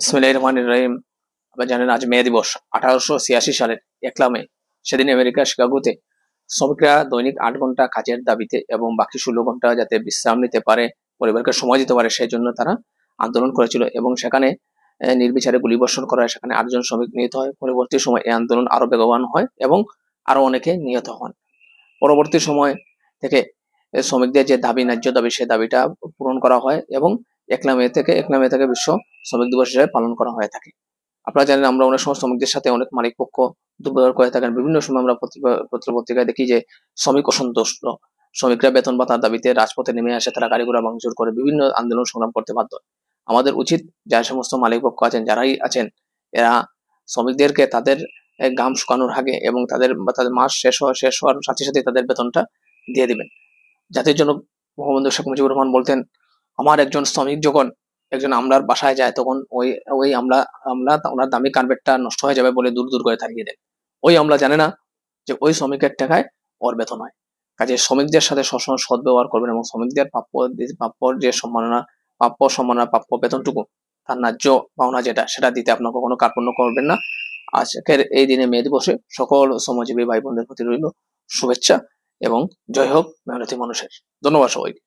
বিসমিল্লাহির রহমানির রহিম। আপনারা জানেন আজ মে দিবস 1886 সালের 1 মে। সেদিন আমেরিকার শিকাগোতে শ্রমিকরা দৈনিক 8 ঘন্টা কাজের দাবিতে এবং বাকি 16 ঘন্টা যাতে বিশ্রাম নিতে পারে, পরিবারকে সময় দিতে পারে, সেই জন্য তারা আন্দোলন করেছিল এবং সেখানে নির্বিচারে গুলিবর্ষণ করা হয়। সেখানে 8 জন শ্রমিক নিহত হয়। পরবর্তী সময় এই আন্দোলন আরো বেগবান হয় এবং আরো অনেকে নিহত হন। পরবর্তী সময় থেকে শ্রমিকদের যে দাবি, ন্যায্য দাবি, সেই দাবিটা পূরণ করা হয় এবং 1 মে থেকে বিশ্ব শ্রমিক দিবস হিসেবে পালন করা হয়ে থাকে। আপনারা জানেন আমরা অনেক সময় শ্রমিকদের সাথে অনেক মালিক পক্ষ দুর্ব্যবহার করে থাকেন। বিভিন্ন সময় আমরা পত্র পত্রিকায় দেখি যে শ্রমিক অসন্তুষ্ট, শ্রমিকরা বেতন ভাতার দাবিতে রাজপথে নেমে আসে, তারা গাড়ি ঘোড়া ভাঙচুর করে বিভিন্ন আন্দোলন সংগ্রাম করতে বাধ্য হয়। আমাদের উচিত যা সমস্ত মালিক পক্ষ আছেন, যারাই আছেন, এরা শ্রমিকদেরকে তাদের ঘাম শুকানোর আগে এবং তাদের মাস শেষ হওয়ার সাথে সাথে তাদের বেতনটা দিয়ে দিবেন। জাতির জনক বঙ্গবন্ধু শেখ মুজিবুর রহমান বলতেন, আমার একজন শ্রমিক যখন একজন আমলার বাসায় যায়, তখন ওই আমলা ওনার দামি কার্পেটটা নষ্ট হয়ে যাবে বলে দূর দূর করে তাড়িয়ে দেন। ওই আমলা জানে না যে ওই শ্রমিকের টাকায় ওর বেতন হয়। কাজে শ্রমিকদের সাথে সবসময় সদ্ব্যবহার করবেন এবং শ্রমিকদের প্রাপ্য যে সম্মাননা, প্রাপ্য বেতনটুকু, তার ন্যায্য পাওনা যেটা, সেটা দিতে আপনার কখনো কার্পণ্য করবেন না। আজকের এই দিনে মে দিবসে সকল শ্রমজীবী ভাই বোনদের প্রতি রইল শুভেচ্ছা এবং জয় হোক মেহনতি মানুষের। ধন্যবাদ সবাইকে।